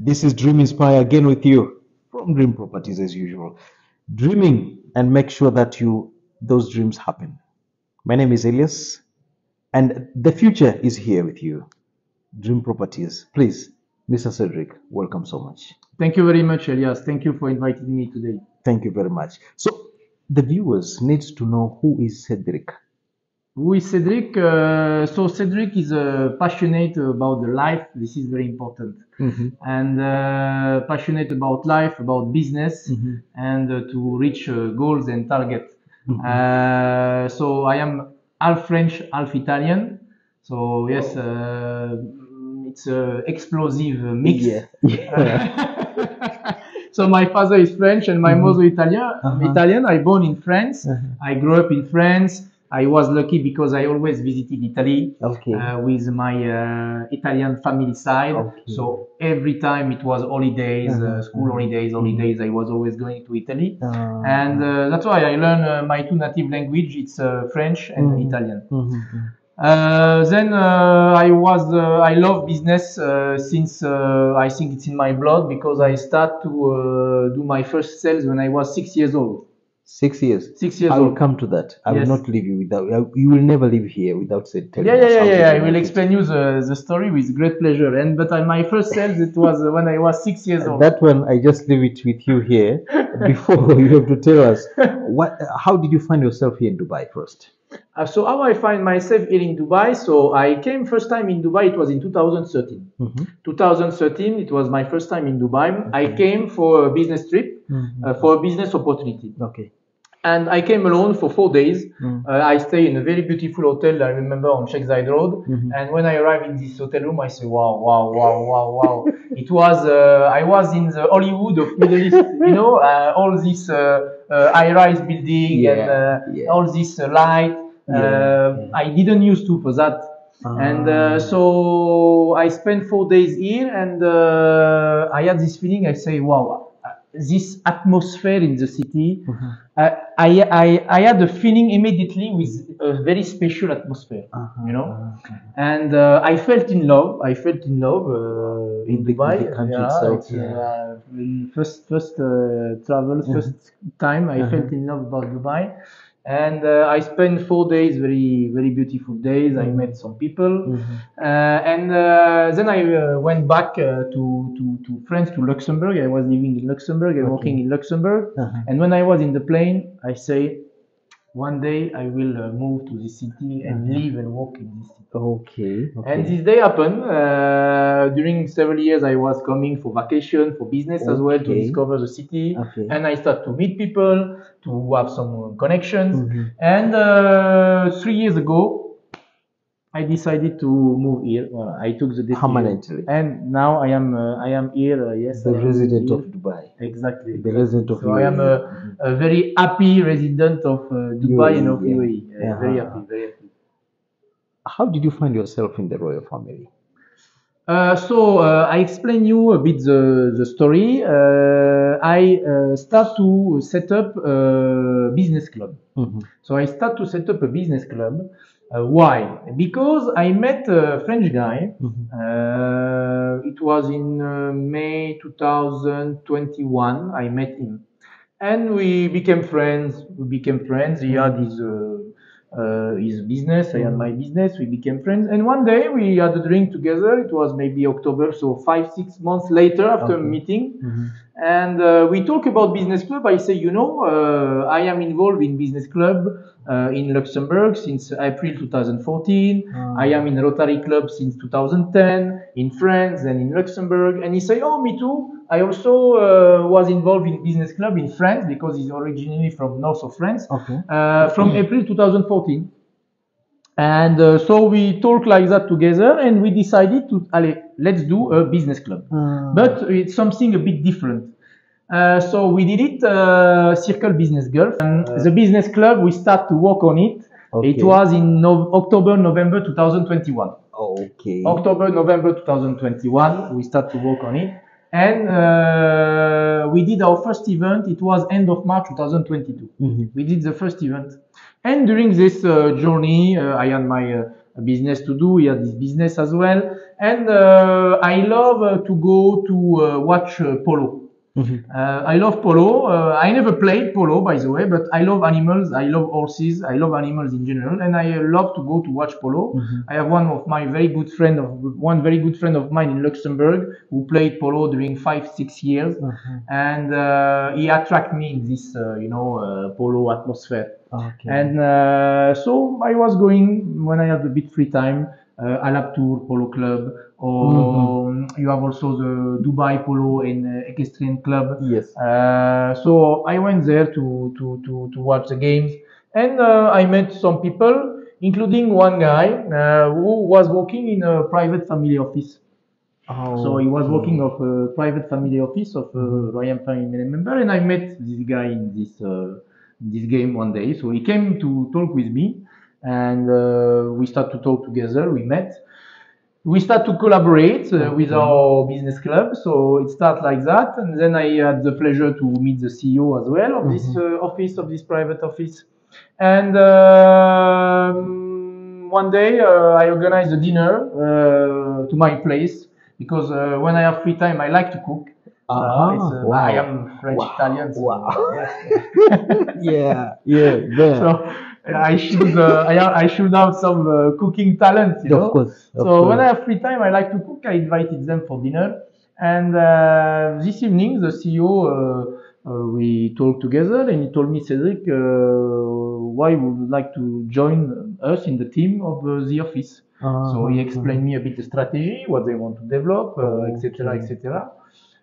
This is Dream Inspire again with you from Dream Properties as usual. Dreaming and make sure that those dreams happen. My name is Elias and the future is here with you. Dream Properties. Please, Mr. Cedric, welcome so much. Thank you very much, Elias. Thank you for inviting me today. Thank you very much. So the viewers needs to know who is Cedric. Who is Cedric? So Cedric is passionate about the life. This is very important. And passionate about life, about business, and to reach goals and targets. So I am half French, half Italian. So yes, it's an explosive mix. So my father is French and my mother Italian. I born in France. I grew up in France. I was lucky because I always visited Italy with my Italian family side. So every time it was holidays, school holidays, I was always going to Italy. And that's why I learned my two native language. It's French and Italian. Then I love business since I think it's in my blood because I start to do my first sales when I was 6 years old. 6 years. 6 years I will old. come to that. I will not leave you without. You will never leave here without telling us. I will explain you the story with great pleasure. But my first sales it was when I was 6 years old. That one I just leave it with you here. Before you have to tell us how did you find yourself here in Dubai first? So how I find myself here in Dubai? So I came first time in Dubai. It was in 2013. 2013. It was my first time in Dubai. I came for a business trip, for a business opportunity. And I came alone for 4 days. I stay in a very beautiful hotel. I remember on Sheikh Zayed Road. And when I arrived in this hotel room, I said, wow. It was, I was in the Hollywood of Middle East, all this high-rise building and all this light. I didn't used to for that. And so I spent 4 days here and I had this feeling, I say, wow, this atmosphere in the city, I had a feeling immediately with a very special atmosphere, and I felt in love. In Dubai. The country itself. First travel, first time I felt in love about Dubai. And I spent 4 days, very, very beautiful days. I met some people. And then I went back to France, to Luxembourg. I was living in Luxembourg and working in Luxembourg. And when I was in the plane, I say, one day I will move to this city and live and work in this city. And this day happened. During several years, I was coming for vacation, for business as well, to discover the city. And I start to meet people, to have some connections. And 3 years ago, I decided to move here. I took the decision. Permanently. And now I am here. Yes, the resident of Dubai. Exactly. The resident of so UAE. I am a very happy resident of Dubai and of UAE. Very happy, very happy. How did you find yourself in the royal family? So I explain you a bit the story. I start to set up a business club. So I start to set up a business club. Why? Because I met a French guy. It was in May 2021. I met him, and we became friends. He had his business. I had my business. We became friends, and one day we had a drink together. It was maybe October, so 5-6 months later after meeting. And we talk about business club. I say, I am involved in business club in Luxembourg since April 2014. I am in Rotary Club since 2010 in France and in Luxembourg. And he say, oh, me too. I also was involved in business club in France because he's originally from north of France. From April 2014. And so we talk like that together, and we decided to, let's do a business club. But it's something a bit different. So we did it, Circle Business Gulf. And the business club, we start to work on it. It was in October, November 2021. October, November 2021, we start to work on it. And we did our first event. It was end of March 2022. We did the first event. And during this journey, I had a business to do. He had this business as well. And I love to go to watch polo. I love polo. I never played polo, by the way, but I love animals. I love horses. I love animals in general, and I love to go to watch polo. I have one very good friend of mine in Luxembourg who played polo during 5-6 years, and he attracted me in this, polo atmosphere. Okay. And so I was going when I had a bit free time. Alaptour Polo Club, or you have also the Dubai Polo and Equestrian Club. Yes. So I went there to watch the games, and I met some people, including one guy who was working in a private family office. Oh, so he was working of a private family office of a royal family member, and I met this guy in this game one day. So he came to talk with me, and we started to talk together. We met. We start to collaborate with our business club. So it started like that, and then I had the pleasure to meet the CEO as well of this office, of this private office. And one day I organized a dinner to my place, because when I have free time, I like to cook. Wow. I am French Italian. So, Yeah. Yeah. So I should have some cooking talent, you know. Of course. So when I have free time, I like to cook. I invited them for dinner, and this evening the CEO we talked together, and he told me, Cedric, why would you like to join us in the team of the office? So he explained me a bit the strategy, what they want to develop, etc., etc.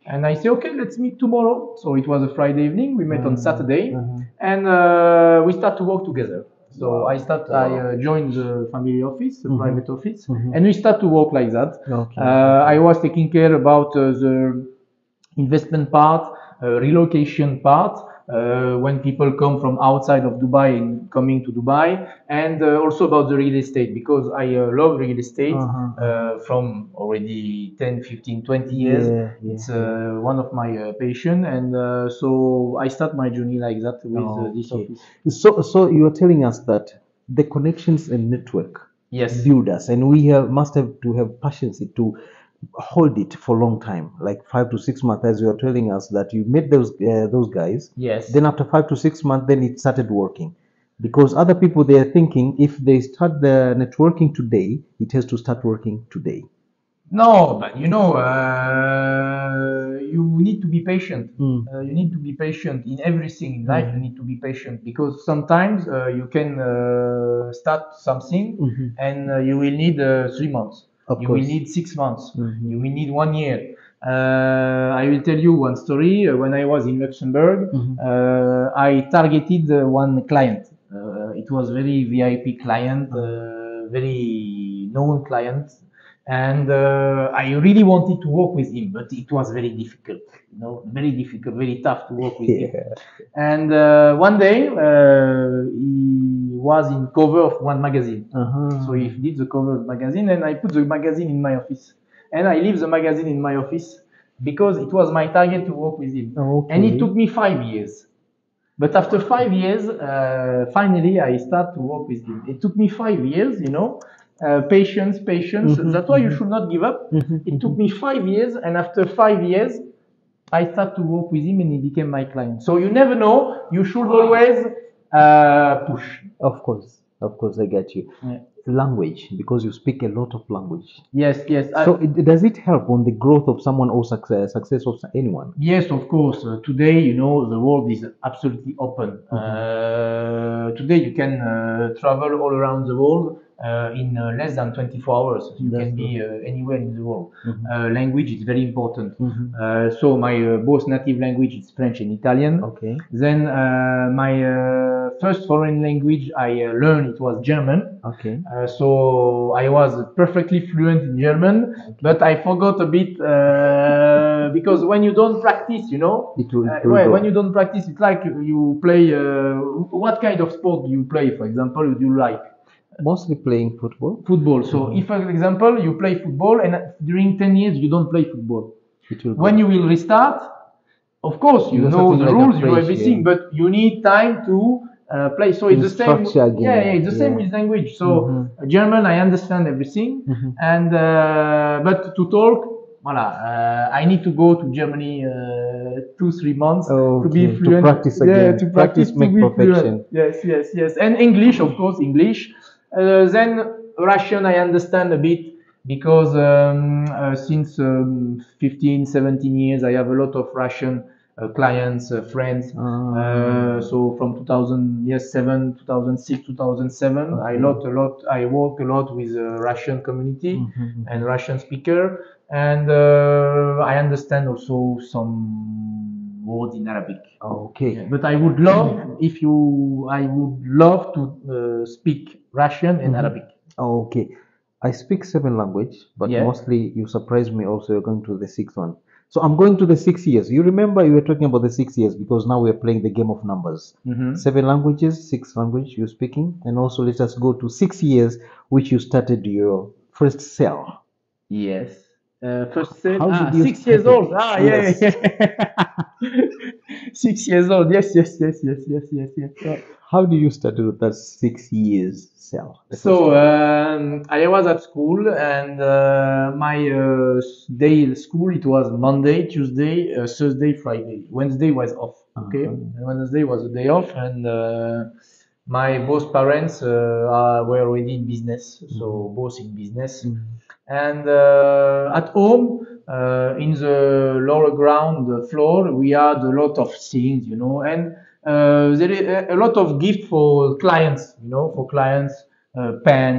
And I say, okay, let's meet tomorrow. So it was a Friday evening. We met on Saturday, and we start to work together. So I joined the family office, the private office, and we start to work like that. I was taking care about the investment part, relocation part, when people come from outside of Dubai and coming to Dubai, and also about the real estate, because I love real estate from already 10, 15, 20 years. It's one of my passion, and so I start my journey like that with this office. So you are telling us that the connections and network build us, and we must have to have patience to hold it for a long time, like 5 to 6 months, as you are telling us that you met those guys. Yes. Then after 5 to 6 months, then it started working, because other people, they are thinking if they start the networking today, it has to start working today. No, but you know, you need to be patient. You need to be patient in everything in life. You need to be patient, because sometimes you can start something and you will need 3 months. You will need 6 months. You will need 1 year. I will tell you one story. When I was in Luxembourg, I targeted one client. It was very VIP client, very known client. And I really wanted to work with him, but it was very difficult, you know, very difficult, very tough to work with him. And one day he was in cover of one magazine. So he did the cover of the magazine, and I put the magazine in my office. And I leave the magazine in my office because it was my target to work with him. And it took me 5 years. But after 5 years, finally I start to work with him. It took me 5 years, you know. Patience. That's why you should not give up. It took me 5 years, and after 5 years, I started to work with him, and he became my client. So you never know. You should always push. Of course, I get you. Language, because you speak a lot of language. Yes. So does it help on the growth of someone or success of anyone? Yes, of course. Today, you know, the world is absolutely open. Today, you can travel all around the world in less than 24 hours. You can be anywhere in the world. Language is very important. So my both native language is French and Italian. Then my first foreign language I learned, it was German. So I was perfectly fluent in German, but I forgot a bit because when you don't practice, you know, when you don't practice, it's like you play. What kind of sport do you play? For example, do you like? Mostly playing football. So if, for example, you play football and during 10 years you don't play football, when you will restart, of course, you know the rules, you know everything, but you need time to place. So In it's the same. structure again. Yeah, it's the same Yeah. with language. So German, I understand everything, and but to talk, voilà, I need to go to Germany 2-3 months to be Okay, to fluent. practice Yeah, again. to Practice practice to make be fluent. perfection. Yes, and English, of course, English. Then Russian, I understand a bit because since 15, 17 years, I have a lot of Russian clients, friends. So from 2007, 2006, 2007, I work a lot with Russian community and Russian speaker, and I understand also some words in Arabic. Okay. Yeah, but I would love I would love to speak Russian and Arabic. Okay. I speak 7 language, but Yeah. mostly you surprised me also. You're going to the sixth one. So I'm going to the 6 years. You remember you were talking about the 6 years because now we're playing the game of numbers. 7 languages, 6 language you're speaking, and also let us go to 6 years which you started your first cell. Yes. First said, How did you 6 years start it? old. Ah, Yes. yeah. 6 years old. Yes. How do you start with that 6 years cell? The first So one. I was at school, and my day at school, it was Monday, Tuesday, Thursday, Friday. Wednesday was off. Okay, and Wednesday was a day off, and my both parents were already in business, so both in business. And at home, in the lower ground floor, we had a lot of things, and there is a lot of gift for clients, for clients, pen,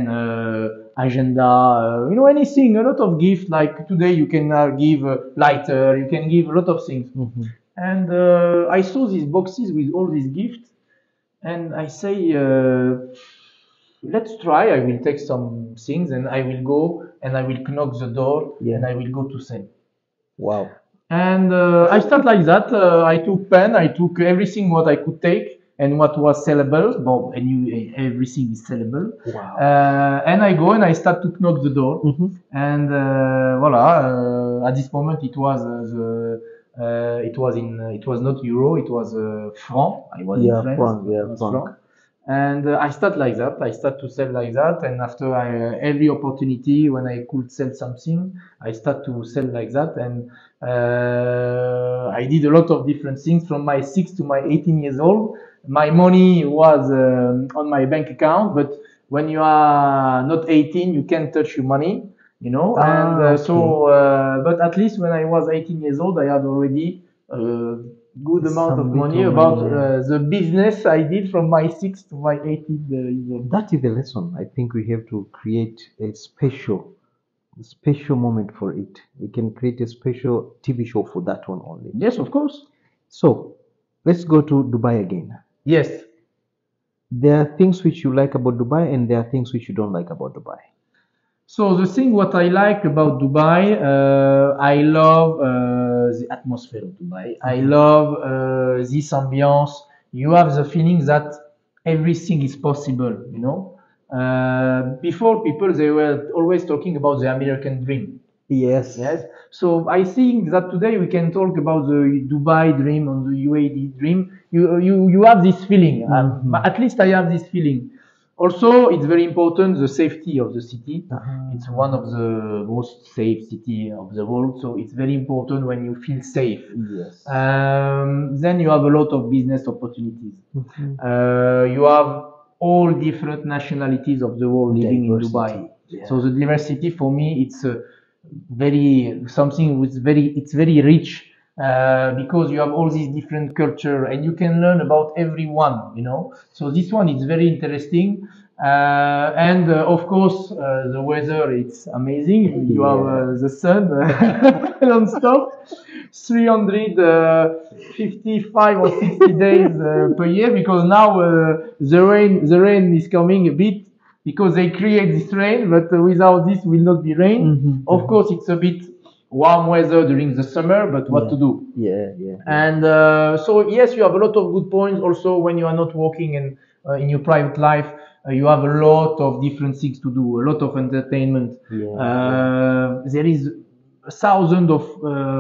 agenda, anything, a lot of gift. Like today, you can give a lighter, you can give a lot of things. And I saw these boxes with all these gifts, and I say, let's try. I will take some things, and I will go and I will knock the door, and I will go to sell. Wow. And I start like that. I took pen, I took everything what I could take and what was sellable. Well, everything is sellable. Wow. And I go and I start to knock the door. And voila. At this moment, it was it was not euro, it was franc. I was in France. Franc, It was franc. And I start like that. I start to sell like that. And after every opportunity when I could sell something, I start to sell like that. And I did a lot of different things from my 6 to my 18 years old. My money was on my bank account, but when you are not 18, you can't touch your money, and but at least when I was 18 years old, I had already good amount of money about the business I did from my 6 to my 18 years old. That is the lesson. I think we have to create a special moment for it. We can create a special TV show for that one only. Yes, of course. So let's go to Dubai again. Yes. There are things which you like about Dubai, and there are things which you don't like about Dubai. So the thing what I like about Dubai, I love the atmosphere of Dubai. I love this ambiance. You have the feeling that everything is possible. Before people they were always talking about the American dream. Yes. Yes. So I think that today we can talk about the Dubai dream and the UAE dream. You have this feeling. At least I have this feeling. Also, it's very important the safety of the city. It's one of the most safe city of the world, so it's very important when you feel safe. Yes. Then you have a lot of business opportunities. You have all different nationalities of the world living in Dubai. Yeah. So the diversity for me, it's it's very rich. Because you have all these different culture and you can learn about everyone, So this one is very interesting. And of course, the weather, it's amazing. You have the sun non-stop, 355 or 60 days per year, because now the rain is coming a bit, because they create this rain, but without this will not be rain. Of course, it's a bit warm weather during the summer, but what to do? Yeah. And so yes, you have a lot of good points. Also, when you are not working in your private life, you have a lot of different things to do, a lot of entertainment. There is thousands of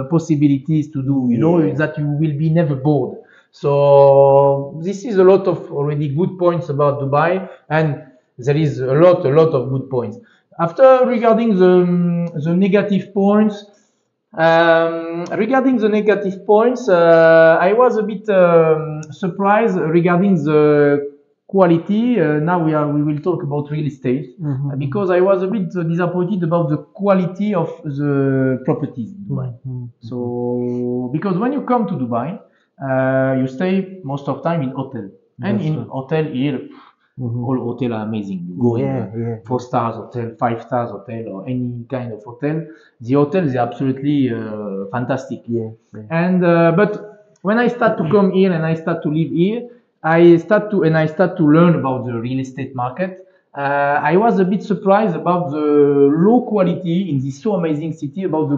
possibilities to do. That you will be never bored. So this is a lot of already good points about Dubai, and there is a lot of good points. After regarding the negative points, regarding the negative points, I was a bit surprised regarding the quality. Now we will talk about real estate, because I was a bit disappointed about the quality of the properties in Dubai. So because when you come to Dubai, you stay most of time in hotel, and in hotel here, all hotel are amazing. You go in 4 stars hotel, 5 stars hotel, or any kind of hotel. The hotels are absolutely fantastic. And but when I start to come here and I start to live here, I start to learn about the real estate market. I was a bit surprised about the low quality in this so amazing city, about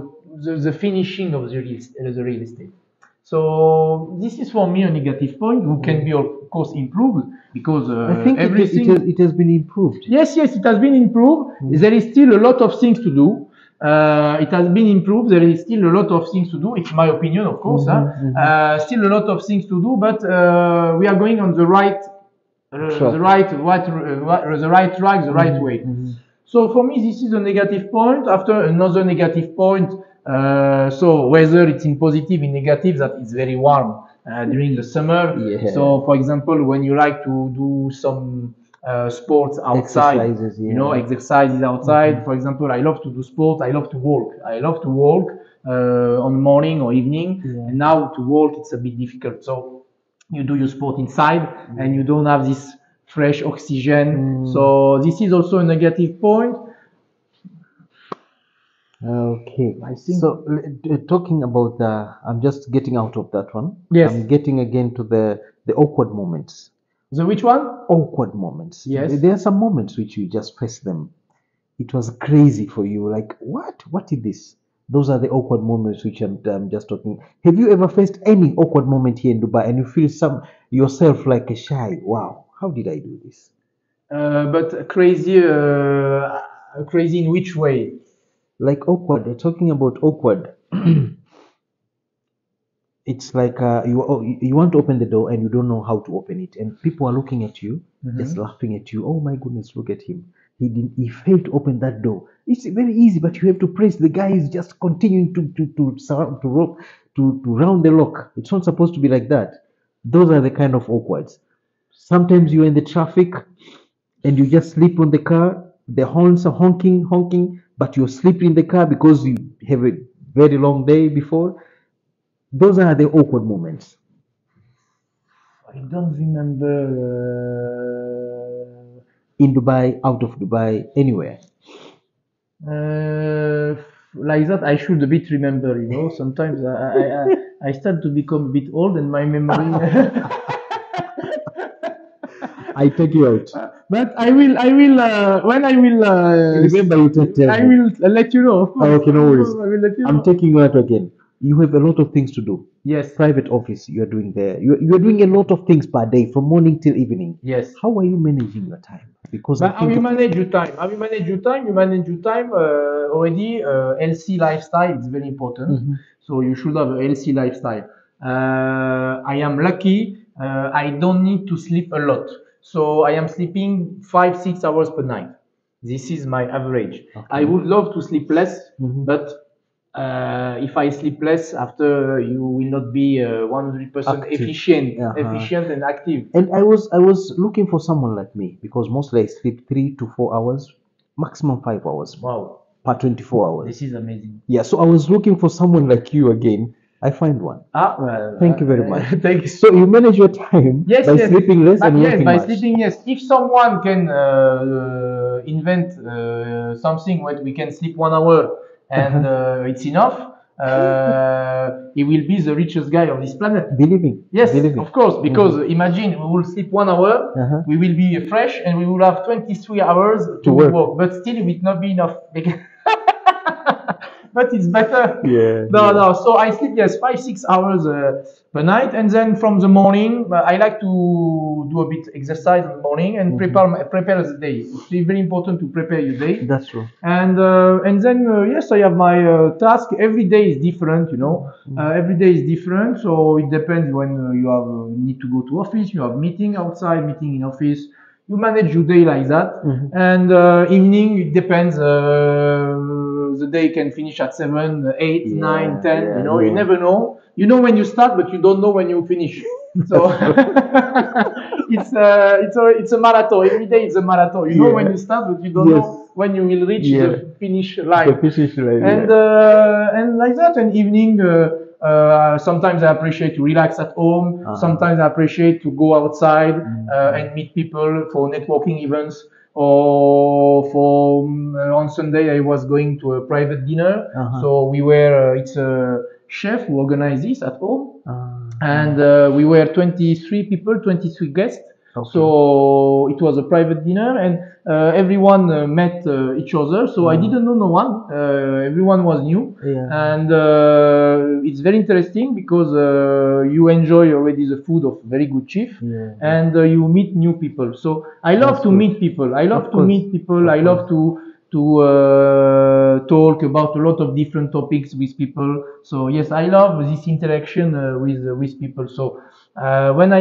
the finishing of the real estate. So this is for me a negative point, who can be of course improved, because I think everything it has been improved. Yes, it has been improved. There is still a lot of things to do. It has been improved. There is still a lot of things to do. It's my opinion, of course. Still a lot of things to do, but we are going on the right, the right track, the right way. So for me, this is a negative point. After another negative point, so whether it's in positive, in negative, that it's very warm during the summer. So for example, when you like to do some sports outside, exercises outside. For example, I love to do sport. I love to walk. On morning or evening. And now to walk, it's a bit difficult. So you do your sport inside, and you don't have this fresh oxygen. So this is also a negative point. Okay, I think so. Talking about I'm just getting out of that one. Yes. I'm getting again to the awkward moments. The which one? Awkward moments. Yes. There are some moments which you just face them. It was crazy for you. Like, what is this? Those are the awkward moments which I'm just talking. Have you ever faced any awkward moment here in Dubai and you feel yourself like a shy? Wow, how did I do this? But crazy in which way? Like awkward. They're talking about awkward. It's like you want to open the door and you don't know how to open it, and people are looking at you, just laughing at you. Oh my goodness, look at him. He failed to open that door. It's very easy, but you have to press. The guy is just continuing to round the lock. It's not supposed to be like that. Those are the kind of awkwards. Sometimes you're in the traffic and you just sleep on the car. The horns are honking, but you're sleeping in the car because you have a very long day before. Those are the awkward moments. I don't remember. In Dubai, out of Dubai, anywhere. Like that, I should a bit remember. Sometimes I start to become a bit old, and my memory. I take you out. But I will. When I will. Remember, you tell I me. will let you know. Of course. Okay, no worries. I will let you know. I'm taking you out again. You have a lot of things to do. Yes. Private office, you're doing there. You're doing a lot of things per day, from morning till evening. Yes. How are you managing your time? Because how you manage your time? You manage your time already. Healthy lifestyle is very important. So you should have a healthy lifestyle. I am lucky. I don't need to sleep a lot. So I am sleeping 5-6 hours per night. This is my average. Okay. I would love to sleep less, but if I sleep less, after you will not be 100% efficient and active. And I was looking for someone like me, because mostly I sleep 3 to 4 hours, maximum 5 hours. Wow. Per 24 hours. This is amazing. Yeah, so I was looking for someone like you again. I find one. Well, thank you very much. Thank you. So you manage your time by sleeping less and working by much. sleeping, yes. If someone can invent something where we can sleep 1 hour and it's enough, he will be the richest guy on this planet. Believe me. Yes, of course, because imagine we will sleep 1 hour, we will be fresh, and we will have 23 hours to work. But still it will not be enough. but it's better. Yeah. No, Yeah. no. So I sleep, yes, 5, 6 hours per night, and then from the morning, I like to do a bit exercise in the morning and prepare the day. It's very important to prepare your day. That's true. And then yes, I have my task. Every day is different, you know. Every day is different, so it depends when you have need to go to office. You have meeting outside, meeting in office. You manage your day like that, and evening it depends. The day can finish at 7, 8, 9, 10. Yeah, You know, you yeah. never know. You know when you start, but you don't know when you finish. So it's a marathon. Every day it's a marathon. You know when you start, but you don't know when you will reach the finish line. The finish line. And like that. And evening, sometimes I appreciate to relax at home. Sometimes I appreciate to go outside and meet people for networking events. Or for on Sunday, I was going to a private dinner. So we were. It's a chef who organized this at home, and we were 23 people, 23 guests. Okay. So it was a private dinner, and everyone met each other. So I didn't know no one. Everyone was new, and it's very interesting because you enjoy already the food of very good chef, and you meet new people. So I love to meet people. I love to meet people. I love to talk about a lot of different topics with people. So yes, I love this interaction with people. So when I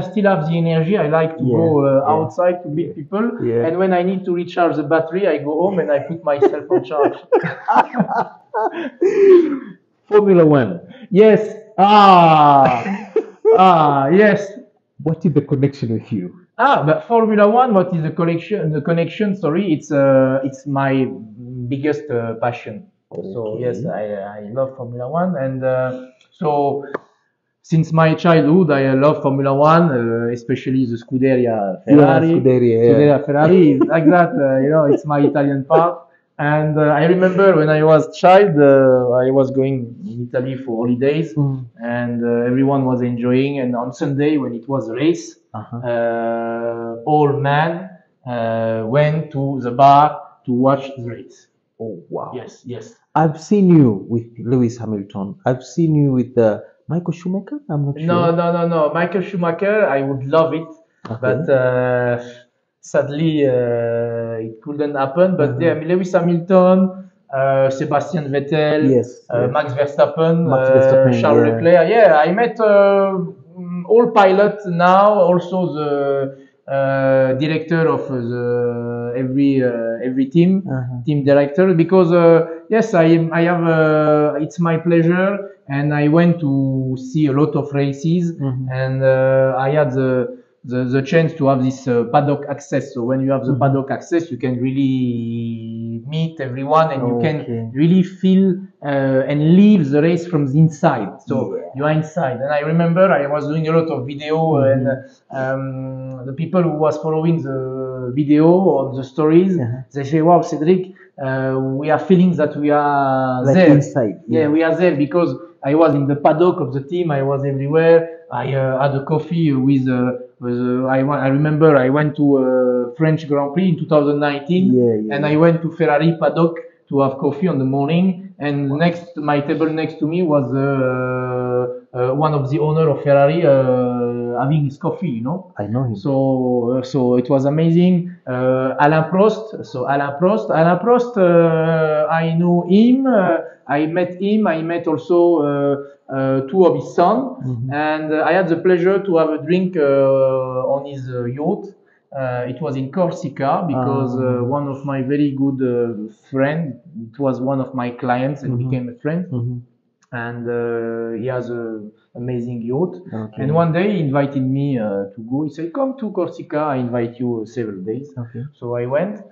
still have the energy, I like to go outside to meet people. And when I need to recharge the battery, I go home and I put myself on charge. Formula One. Yes. Yes. What is the connection with you? But Formula One, what is the connection? The connection, sorry, it's my biggest passion. So yes, I love Formula One, and so since my childhood, I love Formula One, especially the Scuderia Ferrari. Scuderia Ferrari, like that. You know, it's my Italian part. And I remember when I was child, I was going in Italy for holidays, and everyone was enjoying. And on Sunday, when it was a race, all men went to the bar to watch the race. Oh wow! Yes, yes. I've seen you with Lewis Hamilton. I've seen you with Michael Schumacher. I'm not sure. No. Michael Schumacher, I would love it, but sadly it couldn't happen. But Lewis Hamilton, Sebastian Vettel, Max Verstappen, Charles Leclerc. Yeah, I met all pilots now. Also the director of the every team director, because yes, I have it's my pleasure, and I went to see a lot of races, and I had the chance to have this paddock access. So when you have the paddock access, you can really meet everyone, and you can really feel and live the race from the inside. So you are inside. And I remember I was doing a lot of video, and the people who was following the video or the stories, they say, "Wow, Cedric, we are feeling that we are like there inside." Yeah, we are there because I was in the paddock of the team. I was everywhere. I had a coffee with I remember I went to French Grand Prix in 2019, and I went to Ferrari paddock to have coffee on the morning. And my table next to me was one of the owner of Ferrari having his coffee. You know, I know him. So it was amazing. Alain Prost. So Alain Prost. I know him. I met him. I met also two of his sons, and I had the pleasure to have a drink on his yacht. It was in Corsica because one of my very good friend, it was one of my clients and became a friend. And he has an amazing yacht. And one day he invited me to go. He said, "Come to Corsica, I invite you several days." So I went.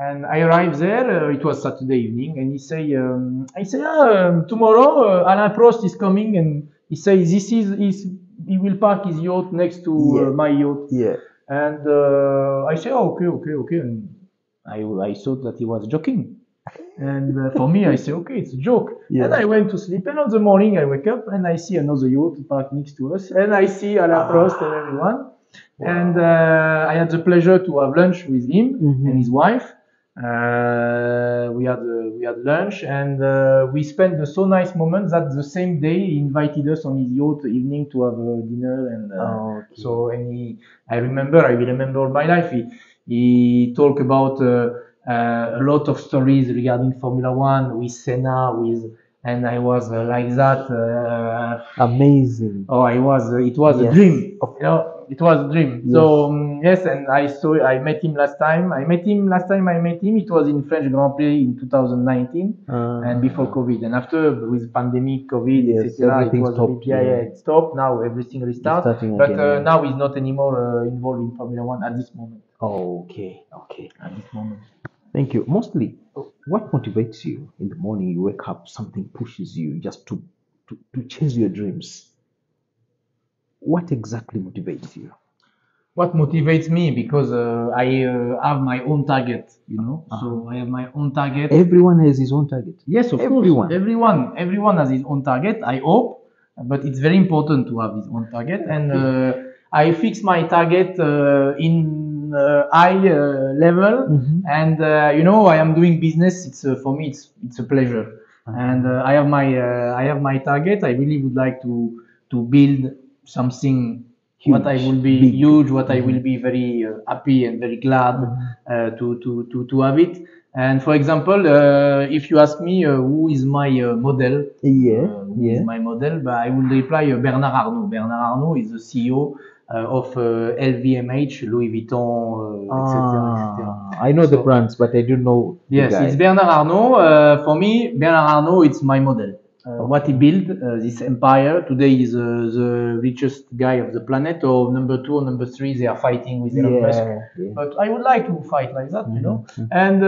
And I arrived there. It was Saturday evening, and I say, tomorrow Alain Prost is coming, and he says, he will park his yacht next to my yacht." And I say, "Oh, okay." And I thought that he was joking. And for me, I say, "Okay, it's a joke." And I went to sleep. And on the morning, I wake up and I see another yacht parked next to us, and I see Alain Prost and everyone. And I had the pleasure to have lunch with him and his wife. We had lunch, and we spent a so nice moment that the same day he invited us on his yacht evening to have dinner. And I will remember all my life. He talked about a lot of stories regarding Formula One with Senna, and I was like that. Amazing. Oh, it was a dream. It was a dream. Yes. So yes, and I met him last time. I met him, it was in French Grand Prix in 2019, and before COVID. And after, with pandemic, COVID, Yes, etc., it everything was stopped, it stopped. Now everything restarts. Starting But again, yeah. now he's not anymore involved in Formula One at this moment. Oh, okay. At this moment. Thank you. Mostly, what motivates you in the morning? You wake up, something pushes you just to chase your dreams. What exactly motivates you? What motivates me? Because I have my own target, So I have my own target. Everyone has his own target. Yes, of course. Everyone has his own target, I hope, but it's very important to have his own target. And I fix my target in high level, and I am doing business. It's for me, it's a pleasure, and I have my target. I really would like to build something. Huge, What I will be big. huge, what I will be very happy and very glad to have it. And for example, if you ask me who is my model, who is my model, but I will reply Bernard Arnault. Bernard Arnault is the CEO of LVMH, Louis Vuitton, etc. I know the brands, but I don't know. Yes, it's Bernard Arnault. For me, Bernard Arnault, it's my model. What he built, this empire. Today is the richest guy of the planet, or number 2 or number 3. They are fighting with Elon Musk. But I would like to fight like that, And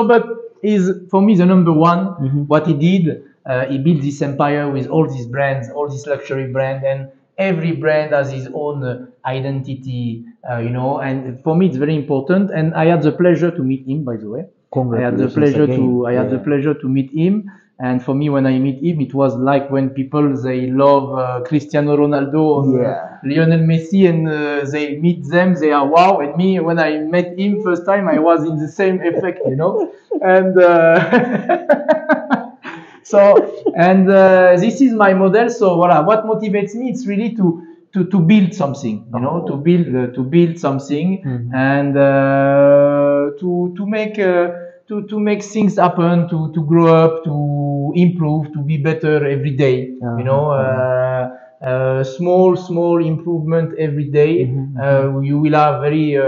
but he's for me the number one. What he did, he built this empire with all these brands, all these luxury brands, and every brand has his own identity, And for me, it's very important. And I had the pleasure to meet him, by the way. I had the pleasure to meet him. And for me, when I meet him, it was like when people, they love Cristiano Ronaldo or Lionel Messi, and they meet them, they are wow. And me, when I met him first time, I was in the same effect, And this is my model. So what motivates me? It's really to build something, to build something, and to make things happen, to grow up, to improve, to be better every day. Small improvement every day. You will have very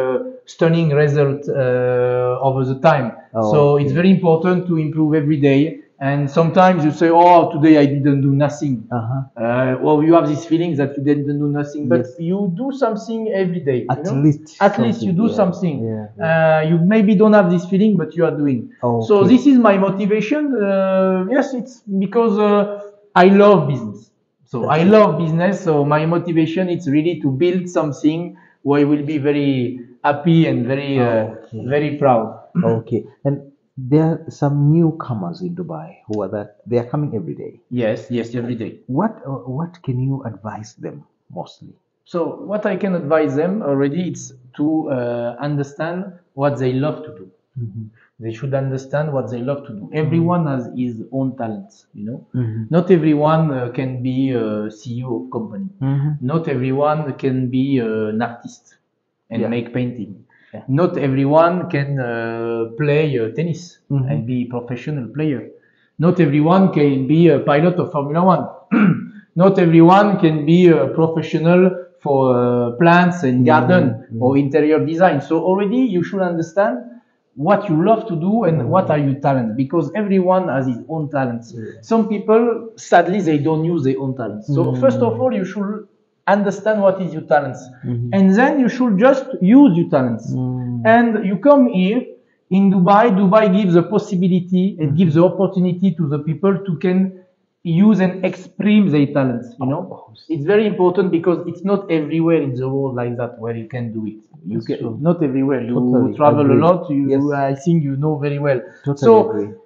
stunning result over the time. So it's very important to improve every day. And sometimes you say, "Oh, today I didn't do nothing." Well, you have this feeling that you didn't do nothing, but you do something every day. At least you do something. You maybe don't have this feeling, but you are doing. So this is my motivation. Yes, it's because I love business. I love business. So my motivation is really to build something where I will be very happy and very proud. Okay. And there are some newcomers in Dubai who they are coming every day. Yes, every day. What can you advise them mostly? So what I can advise them already, it's to understand what they love to do. They should understand what they love to do. Everyone has his own talents, Not everyone can be a CEO of company. Not everyone can be an artist and make painting. Not everyone can play tennis and be a professional player. Not everyone can be a pilot of Formula One. Not everyone can be a professional for plants and garden or interior design. So already you should understand what you love to do and what are your talents, because everyone has his own talents. Some people, sadly, they don't use their own talents. So first of all, you should understand what is your talents, and then you should just use your talents. And you come here in Dubai. Dubai gives the possibility and gives the opportunity to the people to can use and express their talents. It's very important, because it's not everywhere in the world like that where you can do it. Not everywhere. You travel a lot. I think you know very well.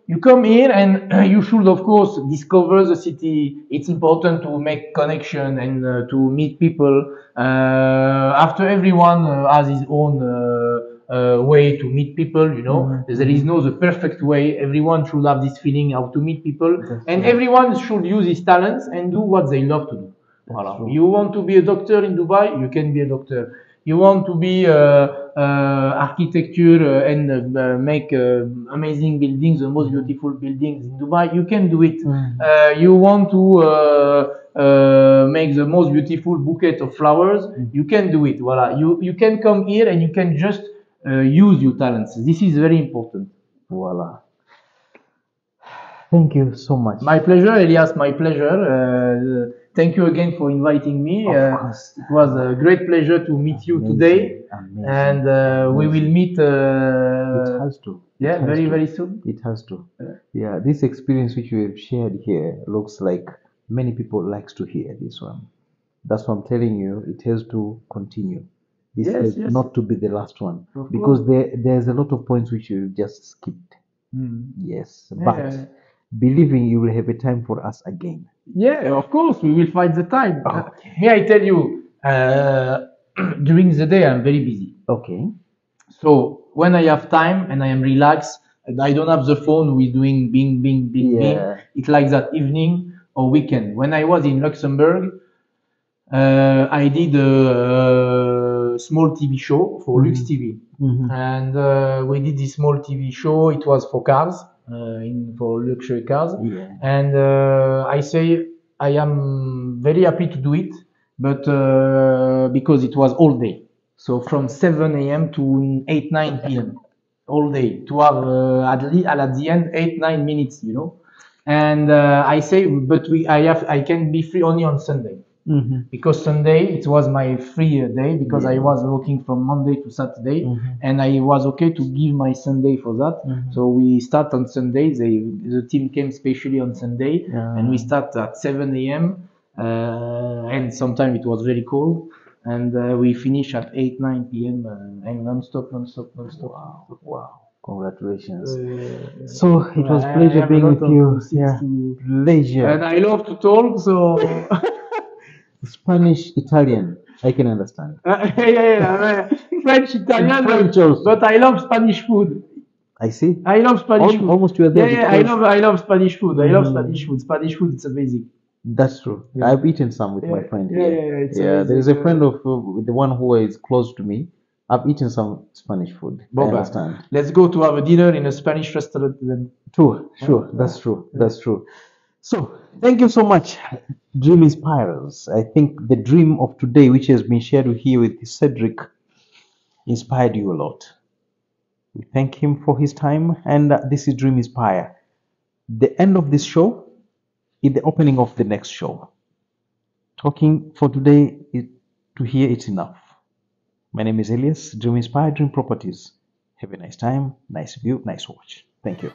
You come here, and you should, of course, discover the city. It's important to make connection and to meet people. After everyone has his own way to meet people. There is no the perfect way. Everyone should have this feeling how to meet people, and everyone should use his talents and do what they love to do. Voilà. You want to be a doctor in Dubai, you can be a doctor. You want to be architecture and make amazing buildings, the most beautiful buildings in Dubai, you can do it. You want to make the most beautiful bouquet of flowers, you can do it. Voilà. You can come here and you can just use your talents. This is very important. Voila. Thank you so much. My pleasure, Elias. My pleasure. Thank you again for inviting me. Of course. It was a great pleasure to meet you today. Amazing. And we will meet. It has to. Yeah, very soon. It has to. Yeah, this experience which we have shared here looks like many people likes to hear this one. That's what I'm telling you. It has to continue. This has not to be the last one, because there's a lot of points which you just skipped. Yes, but believing you will have a time for us again. Yeah, of course, we will find the time. Okay. May I tell you, during the day I'm very busy. Okay. So when I have time and I am relaxed and I don't have the phone with doing bing, bing, bing, bing, it's like that evening or weekend. When I was in Luxembourg, I did a small TV show for Lux TV. And we did this small TV show. It was for cars, for luxury cars. And I say I am very happy to do it, but because it was all day. So from 7 a.m. to 8, 9 p.m. all day, to have at the end 8, 9 minutes, And I say, but I can be free only on Sunday. Because Sunday it was my free day, because I was working from Monday to Saturday, and I was okay to give my Sunday for that. So we start on Sunday. The team came specially on Sunday, and we start at 7 a.m. And sometimes it was very cold, and we finish at 8, 9 p.m. And non-stop. Wow. Congratulations. So it was pleasure being with you. Pleasure. And I love to talk, so Spanish, Italian, I can understand. French, Italian, French also. But I love Spanish food. I see. I love Spanish food. Almost you are there. I love Spanish food. I love Spanish food. Spanish food, it's amazing. That's true. I've eaten some with my friend here. There is a friend of the one who is close to me. I've eaten some Spanish food. I understand. Let's go to have a dinner in a Spanish restaurant then. True. That's true. That's true. So, thank you so much, Dream Inspirers. I think the dream of today, which has been shared here with Cedric, inspired you a lot. We thank him for his time, and this is Dream Inspire. The end of this show is the opening of the next show. Talking for today, to hear it's enough. My name is Elias, Dream Inspire, Dream Properties. Have a nice time, nice view, nice watch. Thank you.